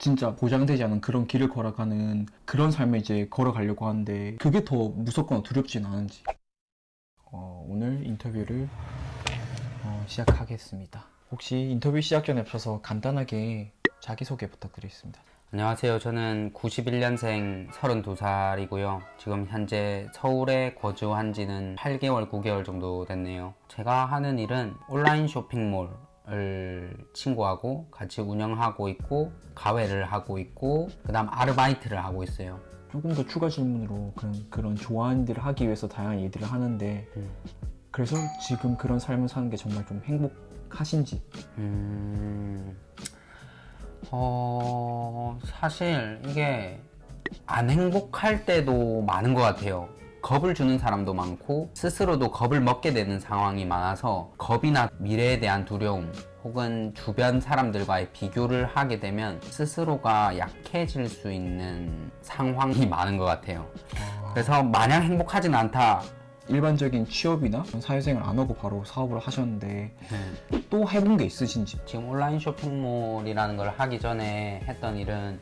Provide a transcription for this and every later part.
진짜 보장되지 않은 그런 길을 걸어가는 그런 삶을 이제 걸어가려고 하는데 그게 더 무섭거나 두렵진 않은지. 오늘 인터뷰를 시작하겠습니다. 혹시 인터뷰 시작 전에 앞서서 간단하게 자기소개 부탁드리겠습니다. 안녕하세요. 저는 91년생 32살이고요. 지금 현재 서울에 거주한 지는 8개월, 9개월 정도 됐네요. 제가 하는 일은 온라인 쇼핑몰을 친구하고 같이 운영하고 있고, 가외를 하고 있고, 그 다음 아르바이트를 하고 있어요. 조금 더 추가 질문으로 그런 좋아하는 일을 하기 위해서 다양한 일들을 하는데 그래서 지금 그런 삶을 사는 게 정말 좀 행복하신지. 사실 이게 안 행복할 때도 많은 것 같아요. 겁을 주는 사람도 많고 스스로도 겁을 먹게 되는 상황이 많아서 겁이나 미래에 대한 두려움 혹은 주변 사람들과의 비교를 하게 되면 스스로가 약해질 수 있는 상황이 많은 것 같아요. 그래서 마냥 행복하진 않다. 일반적인 취업이나 사회생활 안 하고 바로 사업을 하셨는데 또 해본 게 있으신지. 지금 온라인 쇼핑몰이라는 걸 하기 전에 했던 일은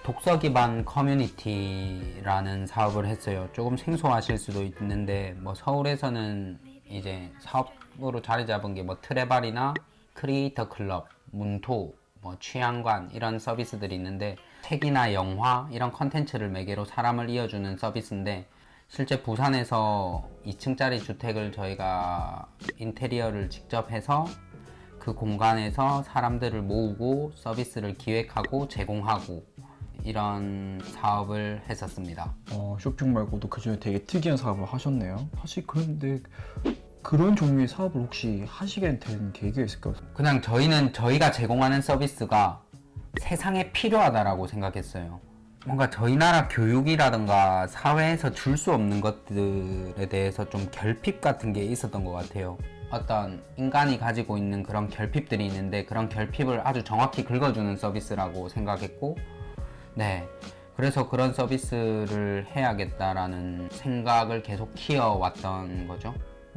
독서 기반 커뮤니티라는 사업을 했어요. 조금 생소하실 수도 있는데 뭐 서울에서는 이제 사업으로 자리 잡은 게 뭐 트레발이나 크리에이터 클럽, 문토, 뭐 취향관 이런 서비스들이 있는데 책이나 영화 이런 컨텐츠를 매개로 사람을 이어주는 서비스인데 실제 부산에서 2층짜리 주택을 저희가 인테리어를 직접 해서 그 공간에서 사람들을 모으고 서비스를 기획하고 제공하고 이런 사업을 했었습니다. 쇼핑 말고도 그중에 되게 특이한 사업을 하셨네요. 사실 그런데 그런 종류의 사업을 혹시 하시게 된 계기가 있을까요? 그냥 저희는 저희가 제공하는 서비스가 세상에 필요하다라고 생각했어요. 뭔가 저희 나라 교육이라든가 사회에서 줄 수 없는 것들에 대해서 좀 결핍 같은 게 있었던 것 같아요. 어떤 인간이 가지고 있는 그런 결핍들이 있는데 그런 결핍을 아주 정확히 긁어주는 서비스라고 생각했고, 네. 그래서 그런 서비스를 해야겠다라는 생각을 계속 키워왔던 거죠.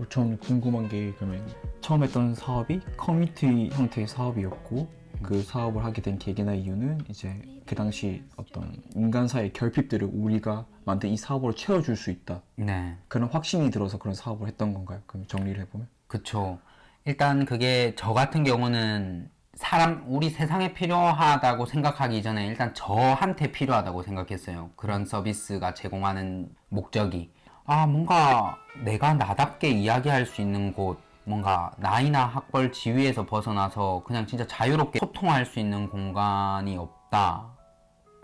전 궁금한 게 그러면 처음 했던 사업이 커뮤니티 형태의 사업이었고 그 사업을 하게 된 계기나 이유는 이제 그 당시 어떤 인간 사이의 결핍들을 우리가 만든 이 사업으로 채워줄 수 있다. 네. 그런 확신이 들어서 그런 사업을 했던 건가요? 그럼 정리를 해보면? 그쵸. 일단 그게 저 같은 경우는 우리 세상에 필요하다고 생각하기 전에 일단 저한테 필요하다고 생각했어요. 그런 서비스가 제공하는 목적이. 뭔가 내가 나답게 이야기할 수 있는 곳, 뭔가 나이나 학벌 지위에서 벗어나서 그냥 진짜 자유롭게 소통할 수 있는 공간이 없다.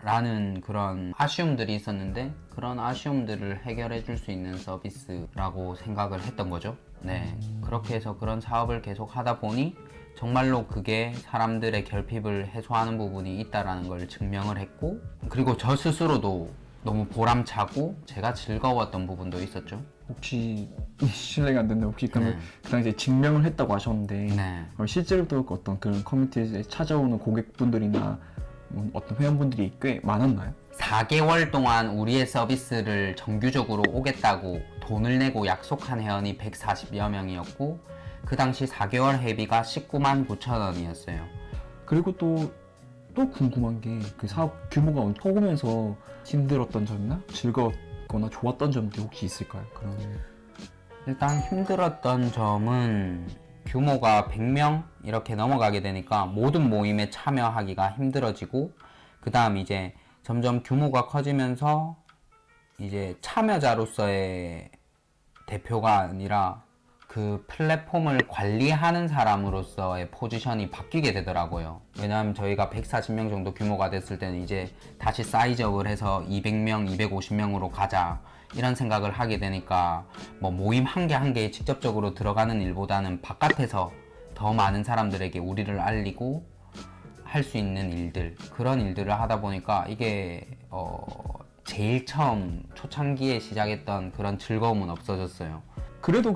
라는 그런 아쉬움들이 있었는데 그런 아쉬움들을 해결해 줄 수 있는 서비스라고 생각을 했던 거죠. 네. 그렇게 해서 그런 사업을 계속 하다 보니 정말로 그게 사람들의 결핍을 해소하는 부분이 있다라는 걸 증명을 했고, 그리고 저 스스로도 너무 보람차고 제가 즐거웠던 부분도 있었죠. 혹시 실례가 안 된다. 혹시 그러면 네. 그 당시에 증명을 했다고 하셨는데 네. 그럼 실제로도 어떤 그런 커뮤니티에 찾아오는 고객분들이나 어떤 회원분들이 꽤 많았나요? 4개월 동안 우리의 서비스를 정규적으로 오겠다고 돈을 내고 약속한 회원이 140여 명이었고 그 당시 4개월 회비가 19만 9천 원이었어요. 그리고 또 궁금한 게 그 사업 규모가 커오면서 힘들었던 점이나 즐거웠거나 좋았던 점도 혹시 있을까요? 그런 일단 힘들었던 점은 규모가 100명 이렇게 넘어가게 되니까 모든 모임에 참여하기가 힘들어지고, 그 다음 이제 점점 규모가 커지면서 이제 참여자로서의 대표가 아니라 그 플랫폼을 관리하는 사람으로서의 포지션이 바뀌게 되더라고요. 왜냐하면 저희가 140명 정도 규모가 됐을 때는 이제 다시 사이즈업을 해서 200명, 250명으로 가자 이런 생각을 하게 되니까 뭐 모임 한 개 한 개에 직접적으로 들어가는 일보다는 바깥에서 더 많은 사람들에게 우리를 알리고 할 수 있는 일들, 그런 일들을 하다 보니까 이게 제일 처음 초창기에 시작했던 그런 즐거움은 없어졌어요. 그래도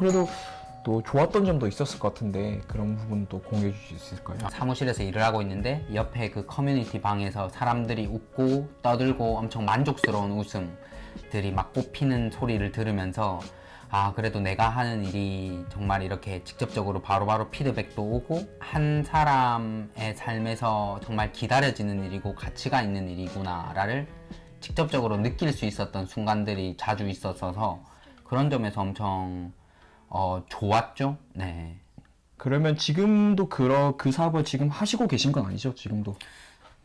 또 좋았던 점도 있었을 것 같은데 그런 부분도 공유해 주실 수 있을까요? 사무실에서 일을 하고 있는데 옆에 그 커뮤니티 방에서 사람들이 웃고 떠들고 엄청 만족스러운 웃음들이 막 꽃피는 소리를 들으면서 그래도 내가 하는 일이 정말 이렇게 직접적으로 바로바로 피드백도 오고 한 사람의 삶에서 정말 기다려지는 일이고 가치가 있는 일이구나를 직접적으로 느낄 수 있었던 순간들이 자주 있었어서 그런 점에서 엄청 좋았죠. 네. 그러면 지금도 그 사업을 지금 하시고 계신 건 아니죠? 지금도?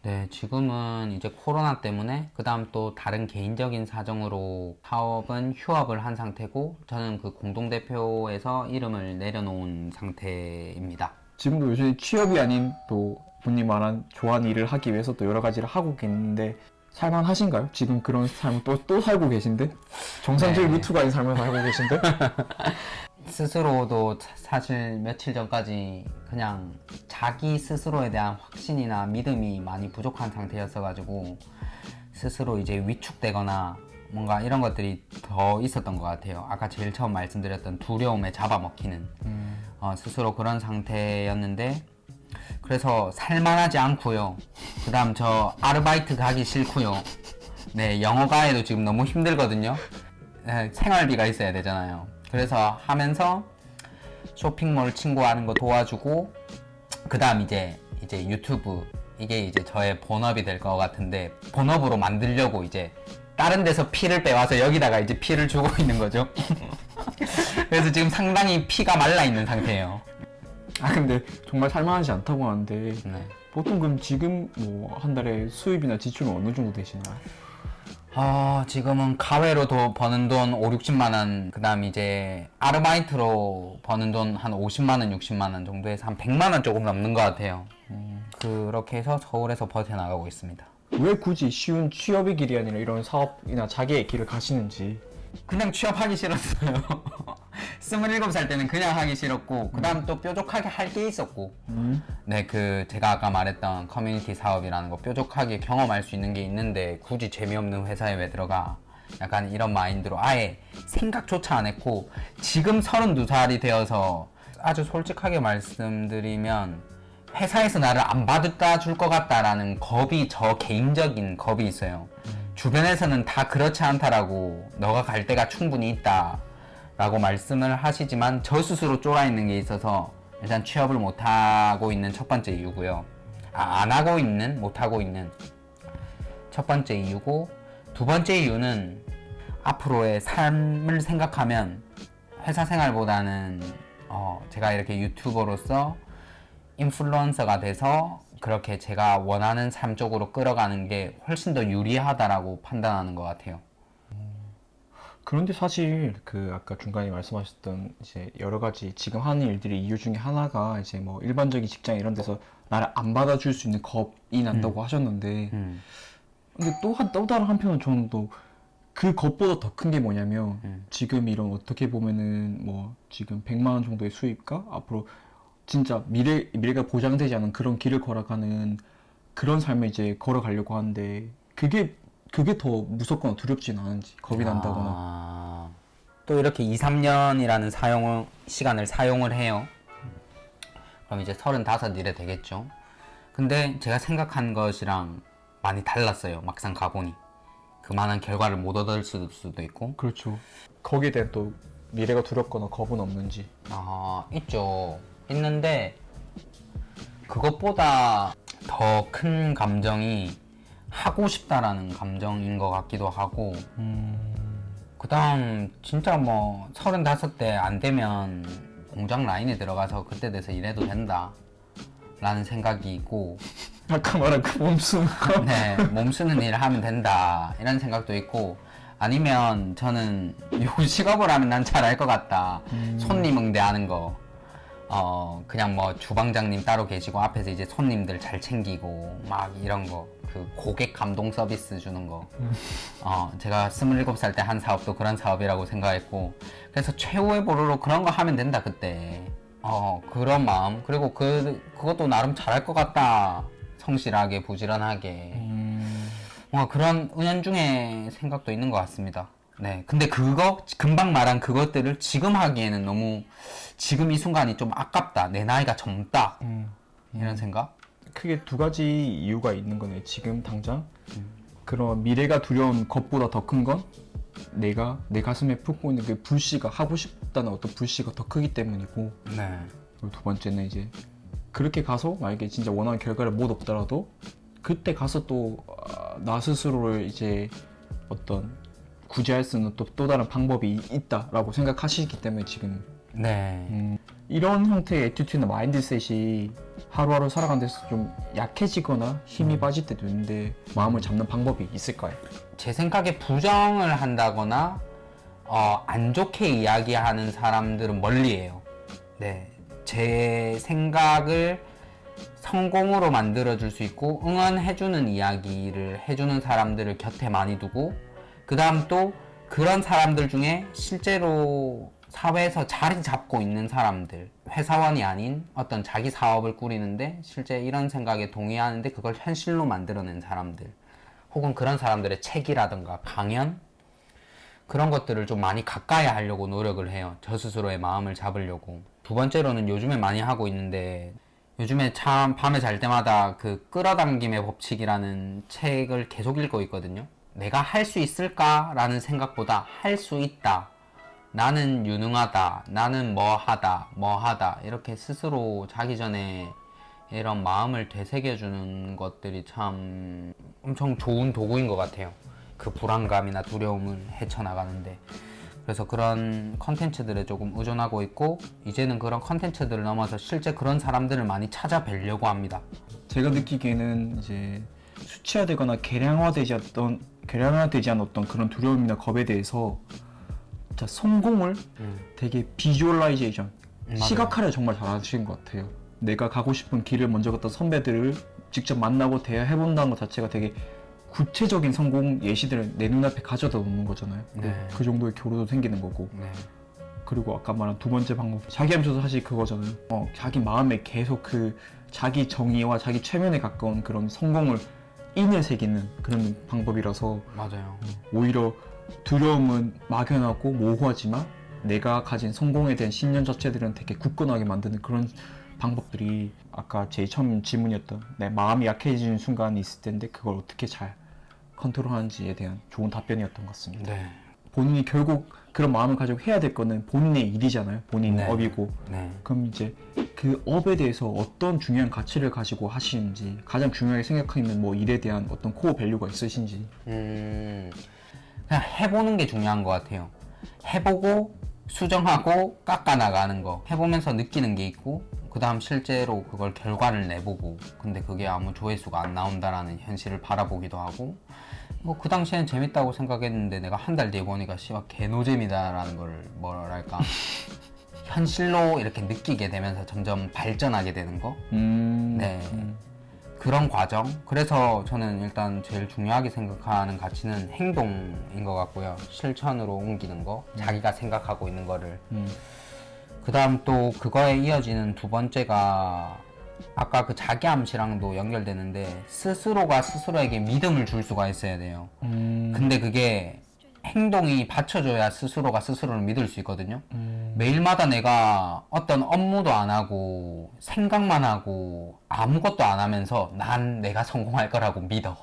네, 지금은 이제 코로나 때문에 그 다음 또 다른 개인적인 사정으로 사업은 휴업을 한 상태고 저는 그 공동대표에서 이름을 내려놓은 상태입니다. 지금도 요즘 취업이 아닌 또 본인이 말한 좋아하는 일을 하기 위해서 또 여러 가지를 하고 계신데 살만하신가요? 지금 그런 삶을 또 살고 계신데? 정상적인 네. 루트가 아닌 삶을 살고 계신데? 스스로도 사실 며칠 전까지 그냥 자기 스스로에 대한 확신이나 믿음이 많이 부족한 상태였어가지고 스스로 이제 위축되거나 뭔가 이런 것들이 더 있었던 것 같아요. 아까 제일 처음 말씀드렸던 두려움에 잡아먹히는 스스로 그런 상태였는데 그래서 살만하지 않고요. 그 다음 저 아르바이트 가기 싫고요. 네, 영어 과외도 지금 너무 힘들거든요. 네, 생활비가 있어야 되잖아요. 그래서 하면서 쇼핑몰 친구 하는 거 도와주고 그 다음 이제 유튜브 이게 이제 저의 본업이 될 것 같은데 본업으로 만들려고 이제 다른 데서 피를 빼와서 여기다가 이제 피를 주고 있는 거죠. 그래서 지금 상당히 피가 말라 있는 상태예요. 근데 정말 살만하지 않다고 하는데 네. 보통 그럼 지금 뭐 한 달에 수입이나 지출은 어느 정도 되시나요? 지금은 가외로 버는 돈 5, 60만 원, 그 다음 이제 아르바이트로 버는 돈 한 50만 원, 60만 원 정도 해서 한 100만 원 조금 넘는 것 같아요. 그렇게 해서 서울에서 버텨나가고 있습니다. 왜 굳이 쉬운 취업의 길이 아니라 이런 사업이나 자기의 길을 가시는지. 그냥 취업하기 싫었어요. 27살 때는 그냥 하기 싫었고 그 다음 또 뾰족하게 할 게 있었고 네, 제가 아까 말했던 커뮤니티 사업이라는 거 뾰족하게 경험할 수 있는 게 있는데 굳이 재미없는 회사에 왜 들어가? 약간 이런 마인드로 아예 생각조차 안 했고 지금 32살이 되어서 아주 솔직하게 말씀드리면 회사에서 나를 안 받을까 줄 것 같다라는 겁이 저 개인적인 겁이 있어요. 주변에서는 다 그렇지 않다라고 너가 갈 데가 충분히 있다 라고 말씀을 하시지만 저 스스로 쫄아 있는 게 있어서 일단 취업을 못하고 있는 첫 번째 이유고요. 안 하고 있는, 못하고 있는 첫 번째 이유고 두 번째 이유는 앞으로의 삶을 생각하면 회사 생활보다는 제가 이렇게 유튜버로서 인플루언서가 돼서 그렇게 제가 원하는 삶 쪽으로 끌어가는 게 훨씬 더 유리하다라고 판단하는 것 같아요. 그런데 사실 아까 중간에 말씀하셨던 이제 여러 가지 지금 하는 일들의 이유 중에 하나가 이제 뭐 일반적인 직장 이런 데서 나를 안 받아줄 수 있는 겁이 난다고 하셨는데 근데 또 다른 한편은 저는 또 그 겁보다 더 큰 게 뭐냐면 지금 이런 어떻게 보면은 뭐 지금 100만 원 정도의 수입과 앞으로 진짜 미래가 보장되지 않은 그런 길을 걸어가는 그런 삶을 이제 걸어가려고 하는데 그게 더 무섭거나 두렵진 않은지 겁이 난다거나. 또 이렇게 2, 3년이라는 시간을 사용을 해요. 그럼 이제 35 이래 되겠죠. 근데 제가 생각한 것이랑 많이 달랐어요. 막상 가보니. 그만한 결과를 못 얻을 수도 있고. 그렇죠. 거기에 대한 또 미래가 두렵거나 겁은 없는지. 있죠. 있는데 그것보다 더 큰 감정이 하고 싶다라는 감정인 것 같기도 하고 그 다음 진짜 뭐 35대 안 되면 공장 라인에 들어가서 그때 돼서 일해도 된다 라는 생각이 있고 아까 말한 그 몸숨. 네, 몸 쓰는 일을 하면 된다 이런 생각도 있고 아니면 저는 요 직업을 하면 난 잘할 것 같다. 손님 응대하는 거 그냥 뭐 주방장님 따로 계시고 앞에서 이제 손님들 잘 챙기고 막 이런 거 그 고객 감동 서비스 주는 거 제가 27살 때 한 사업도 그런 사업이라고 생각했고 그래서 최후의 보루로 그런 거 하면 된다 그때 그런 마음 그리고 그것도 나름 잘할 것 같다 성실하게 부지런하게 뭔가 그런 은연중에 생각도 있는 것 같습니다. 네, 근데 금방 말한 그것들을 지금 하기에는 너무 지금 이 순간이 좀 아깝다. 내 나이가 젊다. 이런 생각? 크게 두 가지 이유가 있는 거네. 지금 당장 그런 미래가 두려운 것보다 더 큰 건 내가 내 가슴에 품고 있는 그 불씨가 하고 싶다는 어떤 불씨가 더 크기 때문이고 네. 그리고 두 번째는 이제 그렇게 가서 만약에 진짜 원하는 결과를 못 얻더라도 그때 가서 또 나 스스로를 이제 어떤 구제할 수 있는 또 다른 방법이 있다라고 생각하시기 때문에 지금 네. 이런 형태의 애티튜드나 마인드셋이 하루하루 살아가는 데서 좀 약해지거나 힘이 빠질 때도 있는데 마음을 잡는 방법이 있을까요? 제 생각에 부정을 한다거나 안 좋게 이야기하는 사람들은 멀리해요. 네. 제 생각을 성공으로 만들어줄 수 있고 응원해주는 이야기를 해주는 사람들을 곁에 많이 두고 그 다음 또 그런 사람들 중에 실제로 사회에서 자리 잡고 있는 사람들, 회사원이 아닌 어떤 자기 사업을 꾸리는데 실제 이런 생각에 동의하는데 그걸 현실로 만들어낸 사람들, 혹은 그런 사람들의 책이라든가 강연, 그런 것들을 좀 많이 가까이 하려고 노력을 해요. 저 스스로의 마음을 잡으려고. 두 번째로는 요즘에 많이 하고 있는데, 요즘에 참 밤에 잘 때마다 그 끌어당김의 법칙이라는 책을 계속 읽고 있거든요. 내가 할 수 있을까라는 생각보다 할 수 있다, 나는 유능하다, 나는 뭐 하다 이렇게 스스로 자기 전에 이런 마음을 되새겨주는 것들이 참 엄청 좋은 도구인 것 같아요. 그 불안감이나 두려움을 헤쳐나가는데. 그래서 그런 컨텐츠들에 조금 의존하고 있고, 이제는 그런 컨텐츠들을 넘어서 실제 그런 사람들을 많이 찾아뵈려고 합니다. 제가 느끼기에는 이제 수치화되거나 계량화되지 않은 어떤 그런 두려움이나 겁에 대해서 진짜 성공을 되게 비주얼라이제이션, 맞아요. 시각화를 정말 잘하시는 것 같아요. 내가 가고 싶은 길을 먼저 갔던 선배들을 직접 만나고 대화해본다는 것 자체가 되게 구체적인 성공 예시들을 내 눈앞에 가져다 놓는 거잖아요. 네. 그 정도의 교류도 생기는 거고. 네. 그리고 아까 말한 두 번째 방법, 자기 함수도 사실 그거잖아요. 자기 마음에 계속 그 자기 정의와 자기 최면에 가까운 그런 성공을 인을 새기는 그런 방법이라서 맞아요. 오히려 두려움은 막연하고 모호하지만 내가 가진 성공에 대한 신념 자체들은 되게 굳건하게 만드는 그런 방법들이 아까 제 처음 질문이었던 내 마음이 약해지는 순간이 있을 텐데 그걸 어떻게 잘 컨트롤하는지에 대한 좋은 답변이었던 것 같습니다. 네. 본인이 결국 그런 마음을 가지고 해야 될 거는 본인의 일이잖아요. 본인의 네. 업이고. 네. 그럼 이제 그 업에 대해서 어떤 중요한 가치를 가지고 하시는지, 가장 중요하게 생각하는 뭐 일에 대한 어떤 코어 밸류가 있으신지. 그냥 해보는 게 중요한 것 같아요. 해보고 수정하고 깎아나가는 거. 해보면서 느끼는 게 있고, 그 다음 실제로 그걸 결과를 내보고, 근데 그게 아무 조회수가 안 나온다라는 현실을 바라보기도 하고, 뭐 그 당시엔 재밌다고 생각했는데 내가 한 달 뒤에 보니까 씨발 개노잼이다라는 걸 뭐랄까 현실로 이렇게 느끼게 되면서 점점 발전하게 되는 거. 네. 그런 과정. 그래서 저는 일단 제일 중요하게 생각하는 가치는 행동인 것 같고요. 실천으로 옮기는 거. 자기가 생각하고 있는 거를. 그 다음 또 그거에 이어지는 두 번째가 아까 그 자기 암시랑도 연결되는데 스스로가 스스로에게 믿음을 줄 수가 있어야 돼요. 근데 그게 행동이 받쳐줘야 스스로가 스스로를 믿을 수 있거든요. 매일마다 내가 어떤 업무도 안 하고 생각만 하고 아무것도 안 하면서 난 내가 성공할 거라고 믿어.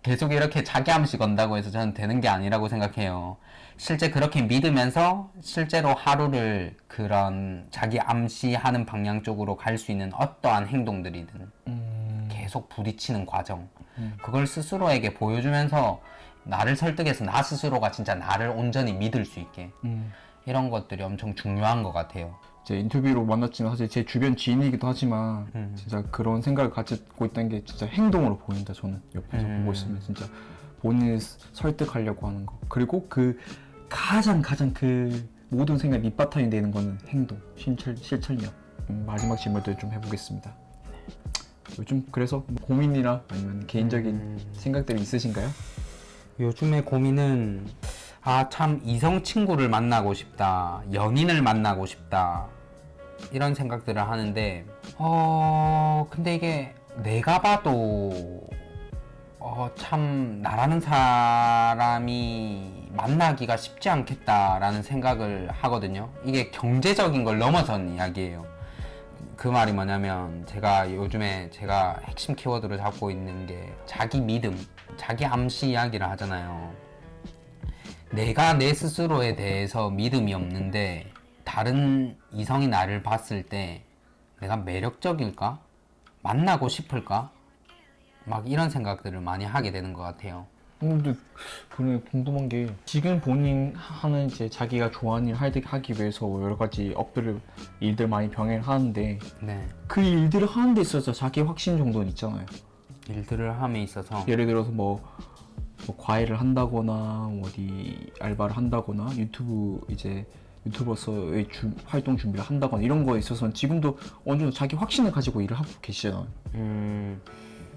계속 이렇게 자기 암시 건다고 해서 저는 되는 게 아니라고 생각해요. 실제 그렇게 믿으면서 실제로 하루를 그런 자기 암시하는 방향 쪽으로 갈 수 있는 어떠한 행동들이든 계속 부딪히는 과정, 그걸 스스로에게 보여주면서 나를 설득해서 나 스스로가 진짜 나를 온전히 믿을 수 있게, 이런 것들이 엄청 중요한 것 같아요. 제 인터뷰로 만났지만 사실 제 주변 지인이기도 하지만 진짜 그런 생각을 가지고 있다는 게 진짜 행동으로 보인다. 저는 옆에서 보고 있으면 진짜 본인을 설득하려고 하는 거, 그리고 그 가장 그 모든 생각 밑바탕이 되는 거는 행동, 실천력. 마지막 질문을 좀 해보겠습니다. 요즘 그래서 뭐 고민이나 아니면 개인적인 생각들이 있으신가요? 요즘의 고민은 참 이성 친구를 만나고 싶다, 연인을 만나고 싶다, 이런 생각들을 하는데 근데 이게 내가 봐도 참 나라는 사람이 만나기가 쉽지 않겠다라는 생각을 하거든요. 이게 경제적인 걸 넘어선 이야기예요. 그 말이 뭐냐면 제가 요즘에 제가 핵심 키워드를 잡고 있는 게 자기 믿음, 자기 암시 이야기를 하잖아요. 내가 내 스스로에 대해서 믿음이 없는데 다른 이성이 나를 봤을 때 내가 매력적일까? 만나고 싶을까? 막 이런 생각들을 많이 하게 되는 것 같아요. 근데 그래 궁금한 게 지금 본인 하는 이제 자기가 좋아하는 일 하기 위해서 여러 가지 일들 많이 병행을 하는데 네. 그 일들을 하는 데 있어서 자기 확신 정도는 있잖아요. 일들을 함에 있어서 예를 들어서 뭐 과외를 한다거나 어디 알바를 한다거나 유튜버로서의 활동 준비를 한다거나 이런 거에 있어서는 지금도 어느 정도 자기 확신을 가지고 일을 하고 계시잖아요.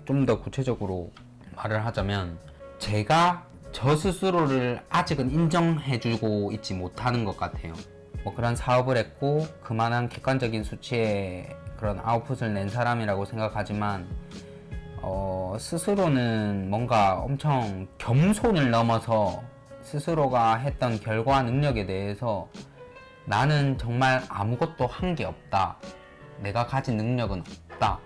좀 더 구체적으로 말을 하자면 제가 저 스스로를 아직은 인정해주고 있지 못하는 것 같아요. 뭐 그런 사업을 했고 그만한 객관적인 수치의 그런 아웃풋을 낸 사람이라고 생각하지만 스스로는 뭔가 엄청 겸손을 넘어서 스스로가 했던 결과 능력에 대해서 나는 정말 아무것도 한 게 없다. 내가 가진 능력은 없다.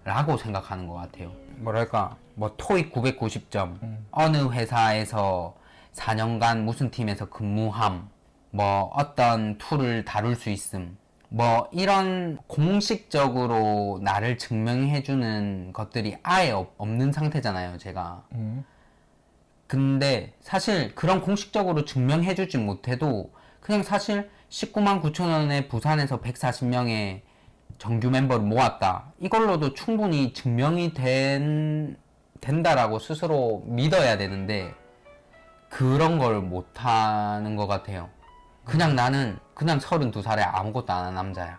라고 생각하는 것 같아요. 뭐랄까, 뭐 토익 990점, 어느 회사에서 4년간 무슨 팀에서 근무함, 뭐 어떤 툴을 다룰 수 있음, 뭐 이런 공식적으로 나를 증명해주는 것들이 아예 없는 상태잖아요, 제가. 근데 사실 그런 공식적으로 증명해주지 못해도 그냥 사실 19만 9천 원에 부산에서 140명의 정규 멤버를 모았다. 이걸로도 충분히 증명이 된다라고 스스로 믿어야 되는데 그런 걸 못하는 것 같아요. 그냥 나는 그냥 32살에 아무것도 안 한 남자야.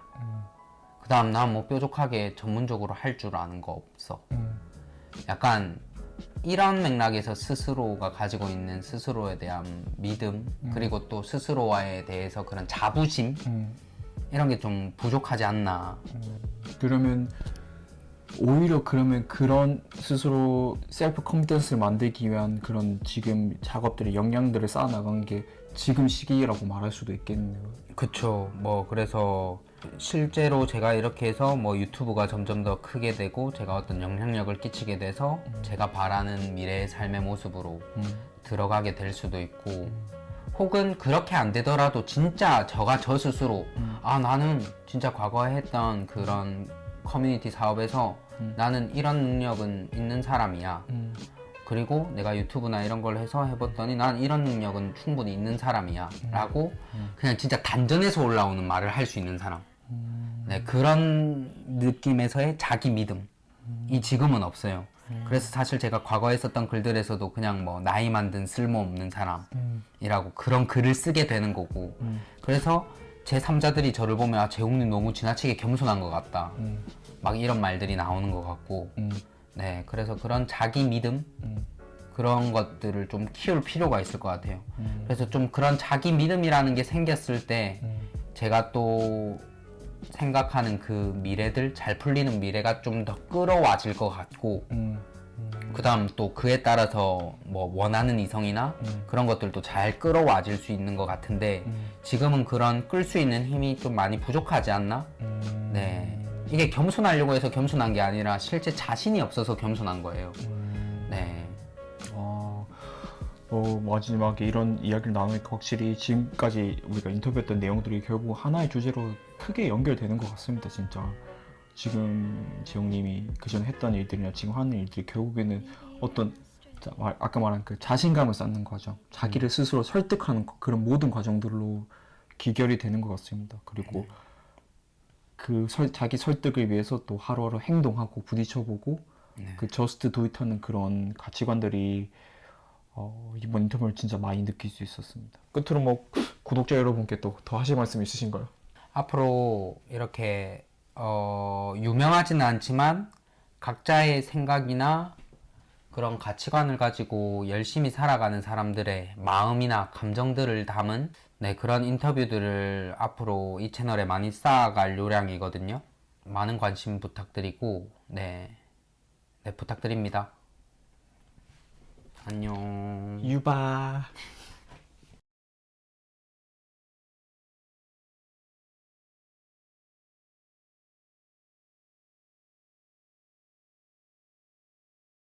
그 다음 난 뭐 뾰족하게 전문적으로 할 줄 아는 거 없어. 약간 이런 맥락에서 스스로가 가지고 있는 스스로에 대한 믿음 그리고 또 스스로에 대해서 그런 자부심 이런 게 좀 부족하지 않나. 그러면 오히려 그런 스스로 셀프 컨피던스를 만들기 위한 그런 지금 작업들의 역량들을 쌓아나간 게 지금 시기라고 말할 수도 있겠네요. 그쵸. 뭐 그래서 실제로 제가 이렇게 해서 뭐 유튜브가 점점 더 크게 되고 제가 어떤 영향력을 끼치게 돼서 제가 바라는 미래의 삶의 모습으로 들어가게 될 수도 있고 혹은 그렇게 안 되더라도 진짜 저 스스로 아 나는 진짜 과거에 했던 그런 커뮤니티 사업에서 나는 이런 능력은 있는 사람이야. 그리고 내가 유튜브나 이런 걸 해서 해봤더니 난 이런 능력은 충분히 있는 사람이야 라고 그냥 진짜 단전에서 올라오는 말을 할 수 있는 사람. 네, 그런 느낌에서의 자기 믿음이 지금은 없어요. 그래서 사실 제가 과거에 썼던 글들에서도 그냥 뭐 나이 만든 쓸모없는 사람이라고 그런 글을 쓰게 되는 거고 그래서 제3자들이 저를 보면 아 재홍님 너무 지나치게 겸손한 것 같다 막 이런 말들이 나오는 것 같고 네, 그래서 그런 자기 믿음 그런 것들을 좀 키울 필요가 있을 것 같아요. 그래서 좀 그런 자기 믿음이라는 게 생겼을 때 제가 또 생각하는 그 미래들 잘 풀리는 미래가 좀 더 끌어와질 것 같고 그 다음 또 그에 따라서 뭐 원하는 이성이나 그런 것들도 잘 끌어와질 수 있는 것 같은데 지금은 그런 끌 수 있는 힘이 좀 많이 부족하지 않나? 네, 이게 겸손하려고 해서 겸손한 게 아니라 실제 자신이 없어서 겸손한 거예요. 네. 마지막에 이런 이야기를 나누니까 확실히 지금까지 우리가 인터뷰했던 내용들이 결국 하나의 주제로 크게 연결되는 것 같습니다. 진짜 지금 지영님이 그전에 했던 일들이나 지금 하는 일들이 결국에는 어떤 아까 말한 그 자신감을 쌓는 과정, 자기를 스스로 설득하는 그런 모든 과정들로 기결이 되는 것 같습니다. 그리고 자기 설득을 위해서 또 하루하루 행동하고 부딪혀보고 그 저스트 도잇 하는 그런 가치관들이 이번 인터뷰를 진짜 많이 느낄 수 있었습니다. 끝으로 뭐 구독자 여러분께 또 더 하실 말씀 있으신가요? 앞으로 이렇게 유명하지는 않지만 각자의 생각이나 그런 가치관을 가지고 열심히 살아가는 사람들의 마음이나 감정들을 담은 네, 그런 인터뷰들을 앞으로 이 채널에 많이 쌓아갈 요량이거든요. 많은 관심 부탁드리고 네, 부탁드립니다. 안녕. 유바.